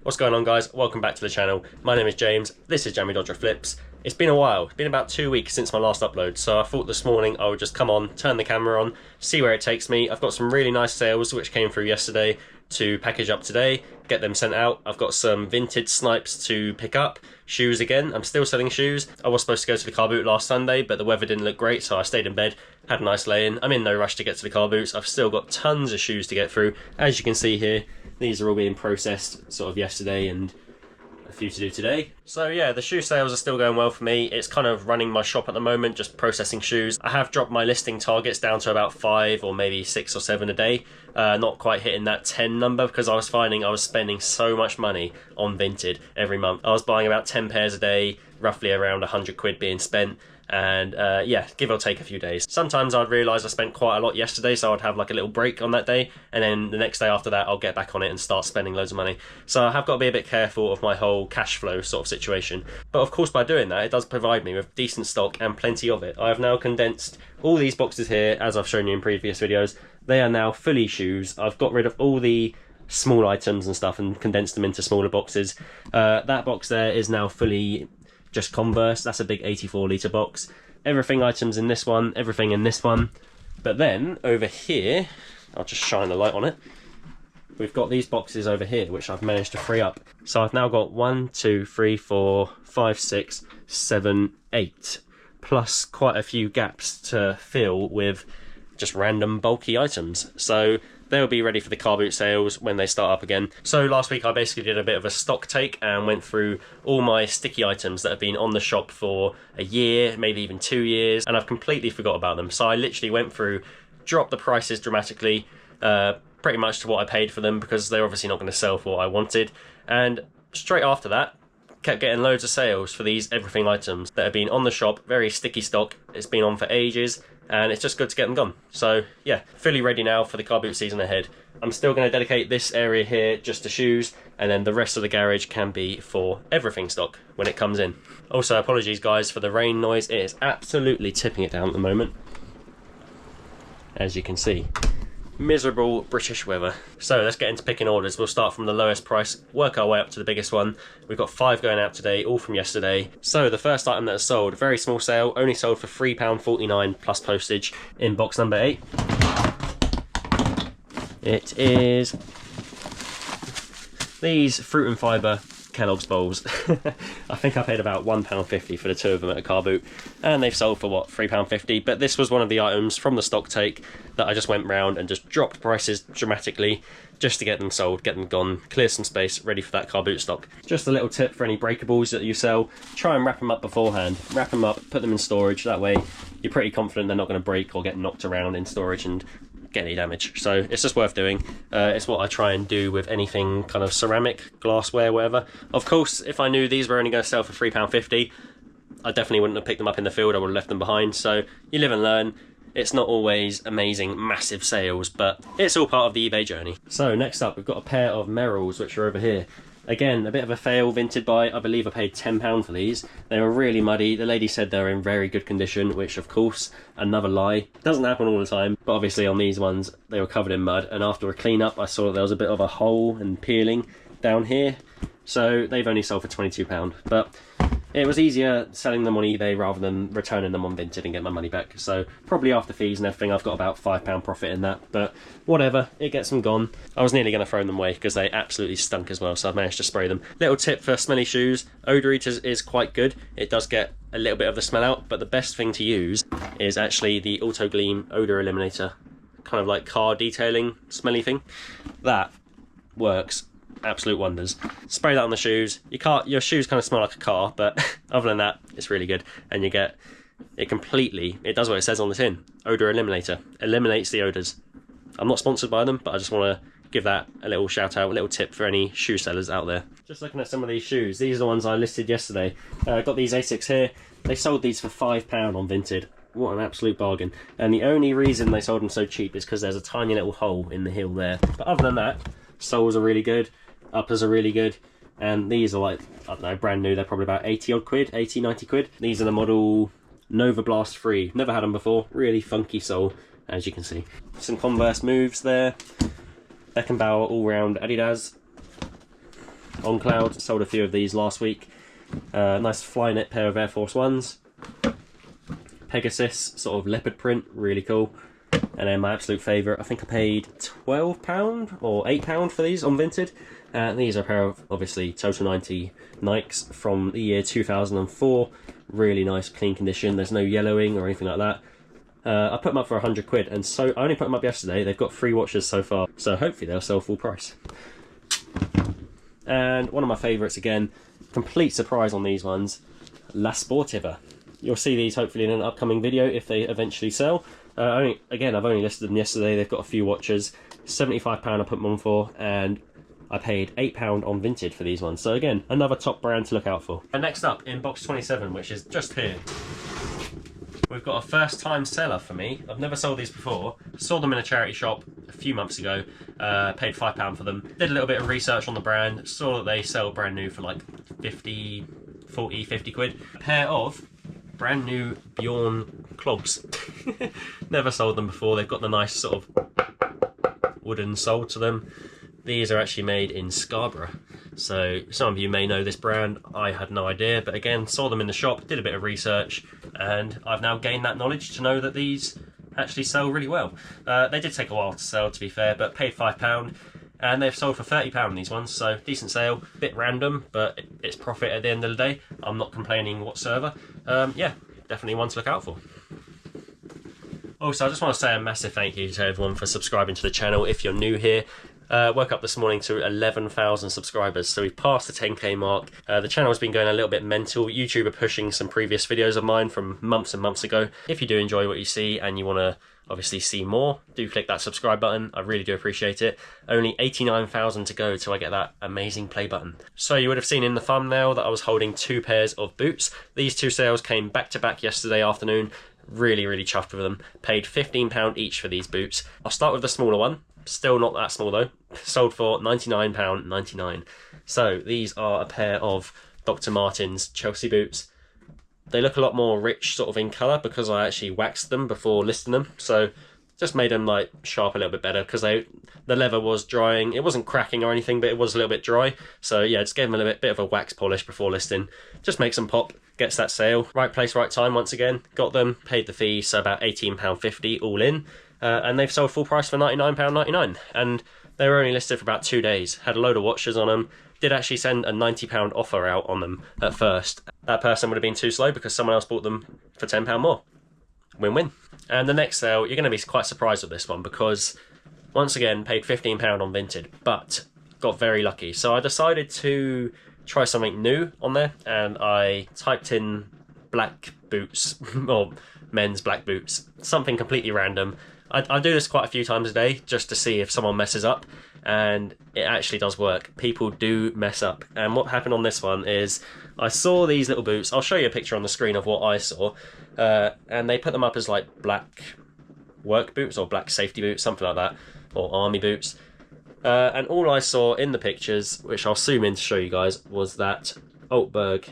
What's going on, guys? Welcome back to the channel. My name is James, this is Jammy Dodger Flips. It's been a while, it's been about 2 weeks since my last upload, so I thought this morning I would just come on, turn the camera on, see where it takes me. I've got some really nice sales which came through yesterday to package up today, get them sent out. I've got some vintage snipes to pick up, shoes again, I'm still selling shoes. I was supposed to go to the car boot last Sunday, but the weather didn't look great, so I stayed in bed, had a nice lay-in. I'm in no rush to get to the car boots. I've still got tons of shoes to get through. As you can see here, these are all being processed sort of yesterday and a few to do today. So yeah, the shoe sales are still going well for me. It's kind of running my shop at the moment, just processing shoes. I have dropped my listing targets down to about 5 or maybe 6 or 7 a day. Not quite hitting that 10 number because I was finding I was spending so much money on Vinted every month. I was buying about 10 pairs a day, roughly around 100 quid being spent. And yeah, give or take a few days. Sometimes I'd realise I spent quite a lot yesterday, so I'd have like a little break on that day, and then the next day after that I'll get back on it and start spending loads of money. So I have got to be a bit careful of my whole cash flow sort of situation. But of course, by doing that, it does provide me with decent stock and plenty of it. I have now condensed all these boxes here, as I've shown you in previous videos. They are now fully shoes. I've got rid of all the small items and stuff and condensed them into smaller boxes. That box there is now fully just Converse. That's a big 84 litre box. Everything items in this one, everything in this one. But then over here, I'll just shine the light on it. We've got these boxes over here which I've managed to free up. So I've now got 1, 2, 3, 4, 5, 6, 7, 8, plus quite a few gaps to fill with just random bulky items. So they'll be ready for the car boot sales when they start up again. So last week I basically did a bit of a stock take and went through all my sticky items that have been on the shop for a year, maybe even 2 years, and I've completely forgot about them. So I literally went through, dropped the prices dramatically, pretty much to what I paid for them, because they're obviously not going to sell for what I wanted. And straight after that, kept getting loads of sales for these everything items that have been on the shop, very sticky stock. It's been on for ages, and it's just good to get them gone. So yeah, fully ready now for the car boot season ahead. I'm still going to dedicate this area here just to shoes, and then the rest of the garage can be for everything stock when it comes in. Also, apologies guys for the rain noise. It is absolutely tipping it down at the moment, as you can see. Miserable British weather. So let's get into picking orders. We'll start from the lowest price, work our way up to the biggest one. We've got 5 going out today, all from yesterday. So the first item that is sold, very small sale, only sold for £3.49 plus postage in box number 8. It is these fruit and fibre Kellogg's bowls. I think I paid about £1.50 for the 2 of them at a car boot, and they've sold for what, £3.50. But this was one of the items from the stock take that I just went round and just dropped prices dramatically just to get them sold, get them gone, clear some space, ready for that car boot stock. Just a little tip for any breakables that you sell: try and wrap them up beforehand. Wrap them up, put them in storage, that way you're pretty confident they're not going to break or get knocked around in storage and get any damage. So it's just worth doing. It's what I try and do with anything kind of ceramic, glassware, whatever. Of course, if I knew these were only going to sell for £3.50, I definitely wouldn't have picked them up in the field. I would have left them behind. So you live and learn. It's not always amazing, massive sales, but it's all part of the eBay journey. So next up, we've got a pair of Merrells, which are over here. Again, a bit of a fail, Vinted buy. I believe I paid £10 for these. They were really muddy. The lady said they were in very good condition, which of course, another lie. Doesn't happen all the time, but obviously on these ones, they were covered in mud. And after a clean up, I saw there was a bit of a hole and peeling down here. So they've only sold for £22. But it was easier selling them on eBay rather than returning them on Vinted and get my money back. So probably after fees and everything, I've got about £5 profit in that. But whatever, it gets them gone. I was nearly going to throw them away because they absolutely stunk as well, so I've managed to spray them. Little tip for smelly shoes: odour eaters is quite good. It does get a little bit of the smell out, but the best thing to use is actually the Auto Gleam odour eliminator, kind of like car detailing smelly thing. That works absolute wonders. Spray that on the shoes. Your shoes kind of smell like a car, but other than that, it's really good. And you get it completely, it does what it says on the tin: odour eliminator, eliminates the odours. I'm not sponsored by them, but I just want to give that a little shout out, a little tip for any shoe sellers out there. Just looking at some of these shoes, these are the ones I listed yesterday. I got these Asics here. They sold these for £5 on Vinted. What an absolute bargain. And the only reason they sold them so cheap is because there's a tiny little hole in the heel there. But other than that, soles are really good, uppers are really good, and these are like, I don't know, brand new. They're probably about 80 odd quid, 80, 90 quid. These are the model Nova Blast 3. Never had them before. Really funky sole, as you can see. Some Converse moves there. Beckenbauer all-round Adidas. On Cloud, sold a few of these last week. Nice Flyknit pair of Air Force Ones. Pegasus, sort of leopard print, really cool. And then my absolute favourite, I think I paid £12 or £8 for these on Vinted. These are a pair of, obviously, Total 90 Nikes from the year 2004. Really nice, clean condition. There's no yellowing or anything like that. I put them up for 100 quid, and so I only put them up yesterday. They've got 3 watches so far, so hopefully they'll sell full price. And one of my favourites again, complete surprise on these ones, La Sportiva. You'll see these hopefully in an upcoming video if they eventually sell. Again, I've only listed them yesterday. They've got a few watches. £75 I put them on for, and I paid £8 on Vinted for these ones. So again, another top brand to look out for. And next up, in box 27, which is just here, we've got a first time seller for me. I've never sold these before. Saw them in a charity shop a few months ago. Paid £5 for them. Did a little bit of research on the brand. Saw that they sell brand new for like 50 quid. A pair of brand new Bjorn clogs. Never sold them before. They've got the nice sort of wooden sole to them. These are actually made in Scarborough. So some of you may know this brand. I had no idea, but again, saw them in the shop, did a bit of research, and I've now gained that knowledge to know that these actually sell really well. They did take a while to sell, to be fair, but paid £5, and they've sold for £30 these ones, so decent sale. Bit random, but it's profit at the end of the day. I'm not complaining whatsoever. Yeah, definitely one to look out for. Also, I just want to say a massive thank you to everyone for subscribing to the channel. If you're new here, woke up this morning to 11,000 subscribers, so we've passed the 10k mark. The channel's been going a little bit mental. YouTube are pushing some previous videos of mine from months and months ago. If you do enjoy what you see and you want to obviously see more, do click that subscribe button. I really do appreciate it. Only 89,000 to go till I get that amazing play button. So you would have seen in the thumbnail that I was holding 2 pairs of boots. These 2 sales came back to back yesterday afternoon. Really chuffed with them. Paid £15 each for these boots. I'll start with the smaller one. Still not that small though. Sold for £99.99. So these are a pair of Dr. Martens Chelsea boots. They look a lot more rich sort of in colour because I actually waxed them before listing them. So just made them like sharp a little bit better because the leather was drying. It wasn't cracking or anything, but it was a little bit dry. So yeah, just gave them a little bit of a wax polish before listing. Just makes them pop, gets that sale. Right place, right time once again. Got them, paid the fee, so about £18.50 all in. And they've sold full price for £99.99. And they were only listed for about 2 days. Had a load of watches on them. Did actually send a £90 offer out on them at first. That person would have been too slow because someone else bought them for £10 more. Win-win. And the next sale, you're going to be quite surprised with this one because, once again, paid £15 on Vinted, but got very lucky. So I decided to try something new on there, and I typed in black boots, or men's black boots, something completely random. I do this quite a few times a day just to see if someone messes up, and it actually does work. People do mess up. And what happened on this one is I saw these little boots. I'll show you a picture on the screen of what I saw. And they put them up as like black work boots or black safety boots, something like that, or army boots. And all I saw in the pictures, which I'll zoom in to show you guys, was that Altberg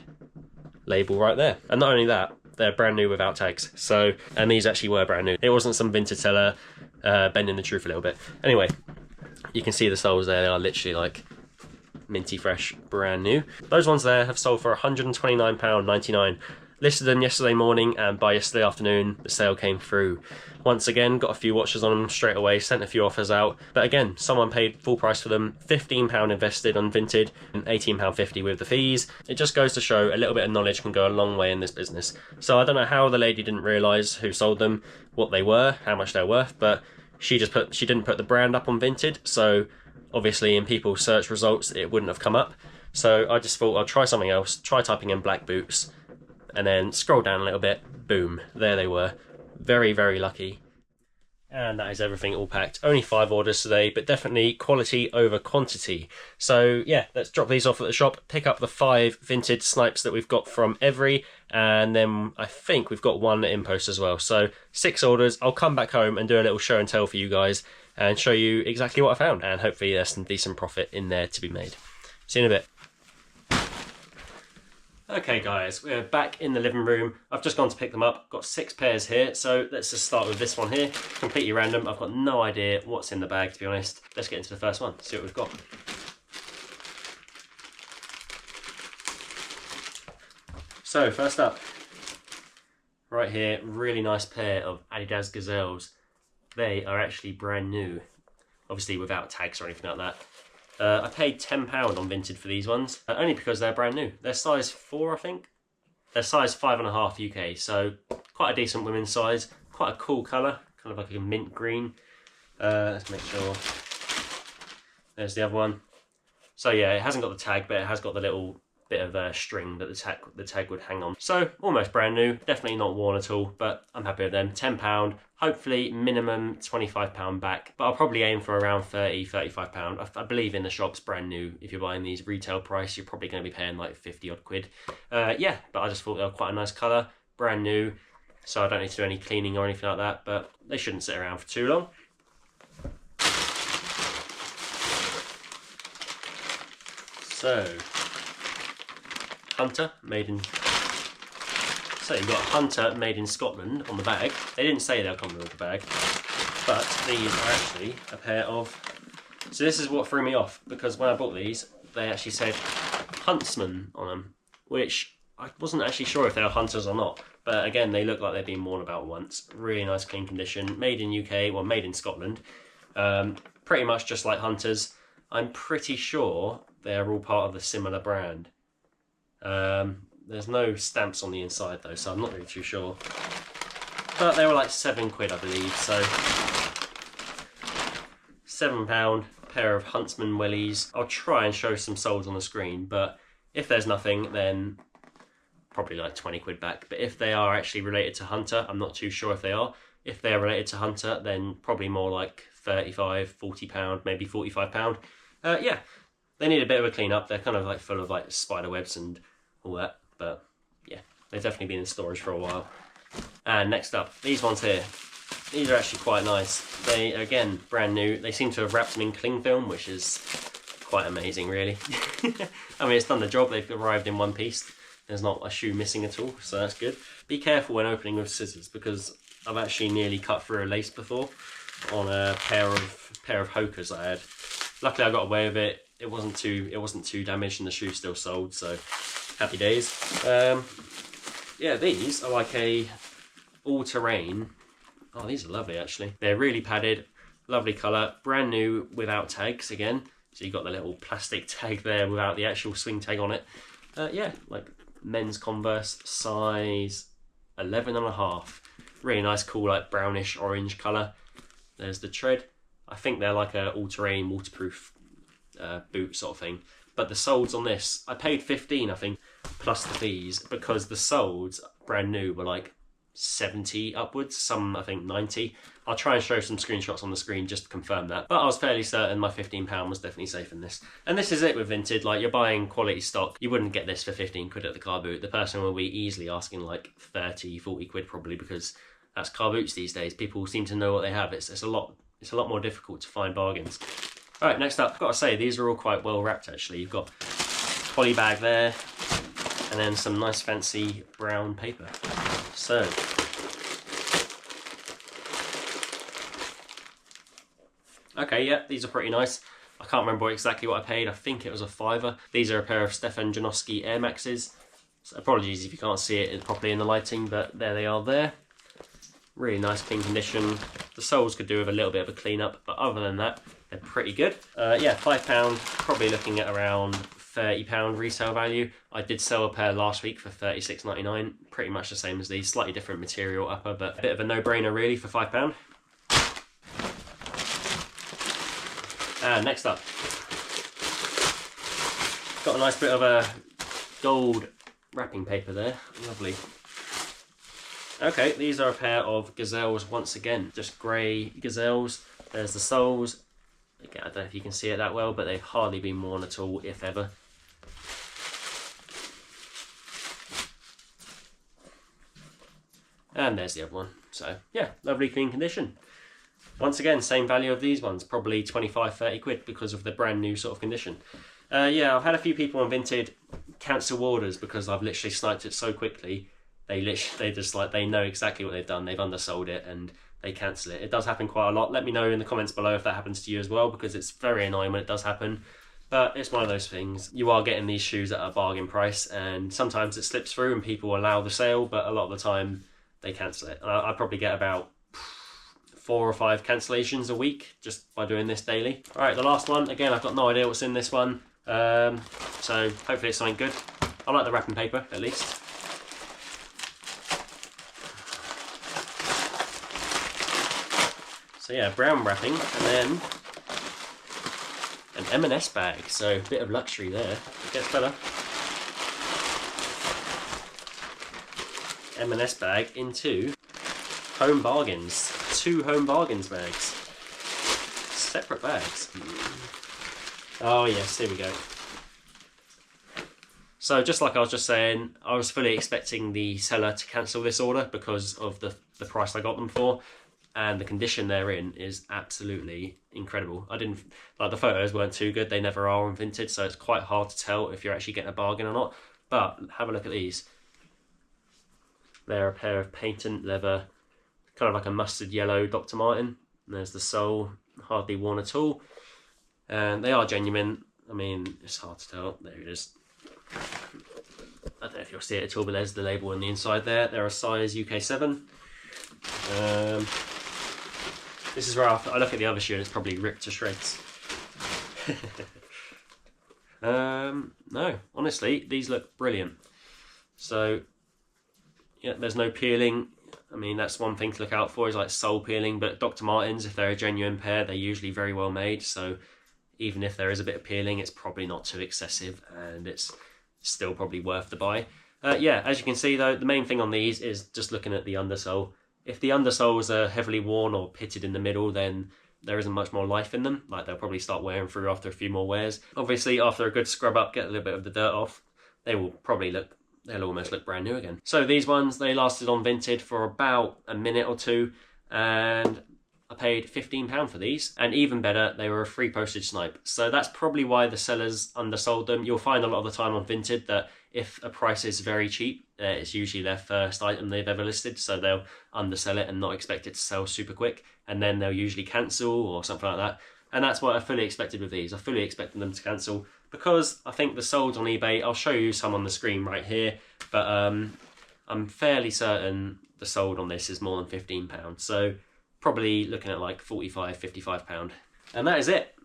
label right there. And not only that, they're brand new without tags. So, and these actually were brand new. It wasn't some vintage seller bending the truth a little bit. Anyway, you can see the soles there. They are literally like minty fresh, brand new. Those ones there have sold for £129.99. Listed them yesterday morning, and by yesterday afternoon the sale came through. Once again, got a few watches on them straight away, sent a few offers out, but again, someone paid full price for them, £15 invested on Vinted and £18.50 with the fees. It just goes to show a little bit of knowledge can go a long way in this business. So I don't know how the lady didn't realise who sold them, what they were, how much they're worth, but she didn't put the brand up on Vinted, so obviously in people's search results it wouldn't have come up. So I just thought I'd try something else, try typing in black boots, and then scroll down a little bit, boom, there they were. Very lucky. And that is everything all packed. Only 5 orders today, but definitely quality over quantity. So yeah, let's drop these off at the shop, pick up the 5 vintage snipes that we've got from Every, and then I think we've got 1 at Impost as well. So 6 orders. I'll come back home and do a little show and tell for you guys and show you exactly what I found, and hopefully there's some decent profit in there to be made. See you in a bit. Okay guys, we're back in the living room. I've just gone to pick them up. Got 6 pairs here, so let's just start with this one here. Completely random. I've got no idea what's in the bag, to be honest. Let's get into the first one, see what we've got. So first up, right here, really nice pair of Adidas Gazelles. They are actually brand new, obviously without tags or anything like that. I paid £10 on Vinted for these ones, only because they're brand new. They're size 4, I think. They're size 5.5 UK, so quite a decent women's size. Quite a cool colour, kind of like a mint green. Let's make sure. There's the other one. So yeah, it hasn't got the tag, but it has got the little bit of string that the tag would hang on. So almost brand new, definitely not worn at all, but I'm happy with them. £10, hopefully minimum £25 back, but I'll probably aim for around £30, £35. I believe in the shops brand new, if you're buying these retail price, you're probably going to be paying like 50 odd quid. Yeah, but I just thought they were quite a nice colour, brand new, so I don't need to do any cleaning or anything like that, but they shouldn't sit around for too long. So, Hunter, made in... So you've got Hunter, made in Scotland on the bag. They didn't say they'll come with the bag, but these are actually a pair of... So this is what threw me off, because when I bought these, they actually said Huntsman on them, which I wasn't actually sure if they were Hunters or not. But again, they look like they've been worn about once. Really nice, clean condition. Made in UK, well, made in Scotland. Pretty much just like Hunters. I'm pretty sure they're all part of the similar brand. There's no stamps on the inside though, so I'm not really too sure. But they were like £7, I believe, so £7, pair of Huntsman wellies. I'll try and show some soles on the screen, but if there's nothing, then probably like 20 quid back. But if they are actually related to Hunter, I'm not too sure if they are. If they are related to Hunter, then probably more like £35, £40, maybe £45. Yeah, they need a bit of a clean up. They're kind of like full of like spider webs and all that, but yeah, they've definitely been in storage for a while. And next up, these ones here. These are actually quite nice. They, again, brand new. They seem to have wrapped them in cling film, which is quite amazing, really. I mean, it's done the job. They've arrived in one piece. There's not a shoe missing at all, so that's good. Be careful when opening with scissors, because I've actually nearly cut through a lace before on a pair of Hokers I had. Luckily, I got away with it. It wasn't too damaged, and the shoe still sold, so happy days. Yeah, these are like a all-terrain. Oh, these are lovely, actually. They're really padded, lovely colour, brand new without tags again. So you've got the little plastic tag there without the actual swing tag on it. Yeah, like men's Converse, size 11.5. Really nice, cool, like brownish orange colour. There's the tread. I think they're like a all-terrain, waterproof boot sort of thing. But the soles on this, I paid 15, I think, plus the fees, because the soles, brand new, were like 70 upwards, some I think 90. I'll try and show some screenshots on the screen just to confirm that, but I was fairly certain my £15 was definitely safe in this. And this is it with Vinted. Like, you're buying quality stock, you wouldn't get this for 15 quid at the car boot. The person will be easily asking like 30, 40 quid probably, because that's car boots these days. People seem to know what they have. It's a lot more difficult to find bargains. All right, next up, I've got to say, these are all quite well wrapped actually. You've got poly bag there, and then some nice fancy brown paper. So, okay, yeah, these are pretty nice. I can't remember exactly what I paid. I think it was a £5. These are a pair of Stefan Janoski Air Maxes. So apologies if you can't see it properly in the lighting, but there they are there. Really nice, clean condition. The soles could do with a little bit of a clean up, but other than that, they're pretty good. Yeah, £5, probably looking at around £30 resale value. I did sell a pair last week for $36.99, pretty much the same as these, slightly different material upper, but a bit of a no-brainer really for £5. And next up, got a nice bit of a gold wrapping paper there, lovely. Okay, these are a pair of Gazelles once again, just grey Gazelles. There's the soles. Again, I don't know if you can see it that well, but they've hardly been worn at all, if ever. And there's the other one. So yeah, lovely clean condition. Once again, same value of these ones, probably 25, 30 quid because of the brand new sort of condition. Yeah, I've had a few people on Vinted cancel orders because I've literally sniped it so quickly. They know exactly what they've done. They've undersold it and they cancel it. It does happen quite a lot. Let me know in the comments below if that happens to you as well, because it's very annoying when it does happen. But it's one of those things. You are getting these shoes at a bargain price, and sometimes it slips through and people allow the sale, but a lot of the time they cancel it. I probably get about 4 or 5 cancellations a week just by doing this daily. All right, the last one. Again, I've got no idea what's in this one, so hopefully it's something good. I like the wrapping paper, at least. So yeah, brown wrapping, and then an M&S bag, so a bit of luxury there. It gets better. M&S bag into Home Bargains. 2 Home Bargains bags. Separate bags. Oh yes, here we go. So just like I was just saying, I was fully expecting the seller to cancel this order because of the price I got them for. And the condition they're in is absolutely incredible. I didn't, like, the photos weren't too good. They never are on Vinted, so it's quite hard to tell if you're actually getting a bargain or not. But have a look at these. They're a pair of patent leather, kind of like a mustard yellow Dr. Martin. And there's the sole, hardly worn at all. And they are genuine. I mean, it's hard to tell. There it is. I don't know if you'll see it at all, but there's the label on the inside there. They're a size UK 7. This is where I look at the other shoe and it's probably ripped to shreds. No, honestly, these look brilliant. So, yeah, there's no peeling. I mean, that's one thing to look out for, is like sole peeling, but Dr. Martens, if they're a genuine pair, they're usually very well made, so even if there is a bit of peeling, it's probably not too excessive, and it's still probably worth the buy. Yeah, as you can see though, the main thing on these is just looking at the undersole. If the undersoles are heavily worn or pitted in the middle, then there isn't much more life in them. Like, they'll probably start wearing through after a few more wears. Obviously, after a good scrub up, get a little bit of the dirt off, they will probably look, they'll almost look brand new again. So these ones, they lasted on Vinted for about a minute or two, and I paid £15 for these. And even better, they were a free postage snipe. So that's probably why the sellers undersold them. You'll find a lot of the time on Vinted that if a price is very cheap, it's usually their first item they've ever listed, so they'll undersell it and not expect it to sell super quick, and then they'll usually cancel or something like that. And that's what I fully expected with these. I fully expected them to cancel because I think the solds on eBay, I'll show you some on the screen right here, but I'm fairly certain the sold on this is more than £15, so probably looking at like £45, £55. And that is it.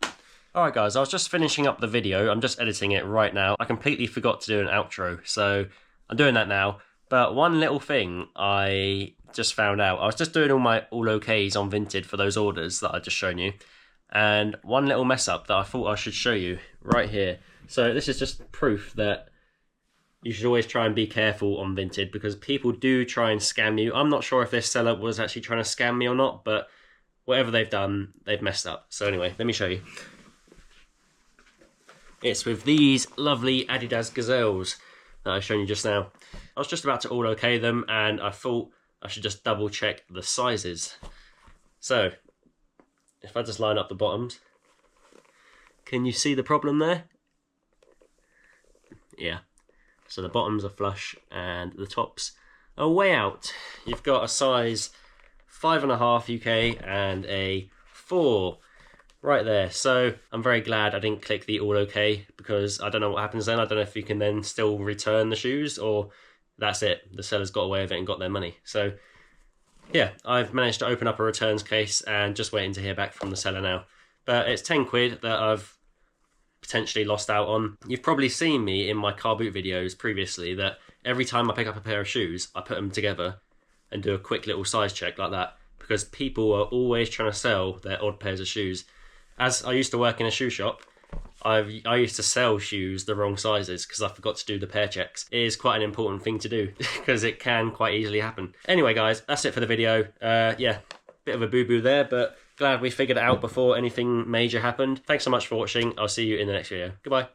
Alright guys, I was just finishing up the video. I'm just editing it right now. I completely forgot to do an outro, so I'm doing that now. But one little thing I just found out. I was just doing all my all okays on Vinted for those orders that I just shown you. And one little mess up that I thought I should show you right here. So this is just proof that you should always try and be careful on Vinted, because people do try and scam you. I'm not sure if this seller was actually trying to scam me or not, but whatever they've done, they've messed up. So anyway, let me show you. It's with these lovely Adidas Gazelles that I've shown you just now. I was just about to all okay them, and I thought I should just double check the sizes. So, if I just line up the bottoms, can you see the problem there? Yeah. So the bottoms are flush and the tops are way out. You've got a size 5.5 UK and a 4 right there. So I'm very glad I didn't click the all okay, because I don't know what happens then. I don't know if you can then still return the shoes, or that's it. The seller's got away with it and got their money. So yeah, I've managed to open up a returns case and just waiting to hear back from the seller now. But it's 10 quid that I've potentially lost out on. You've probably seen me in my car boot videos previously that every time I pick up a pair of shoes, I put them together and do a quick little size check like that, because people are always trying to sell their odd pairs of shoes. As I used to work in a shoe shop, I used to sell shoes the wrong sizes because I forgot to do the pair checks. It is quite an important thing to do because it can quite easily happen. Anyway guys, that's it for the video. Yeah, bit of a boo-boo there, but glad we figured it out before anything major happened. Thanks so much for watching. I'll see you in the next video. Goodbye.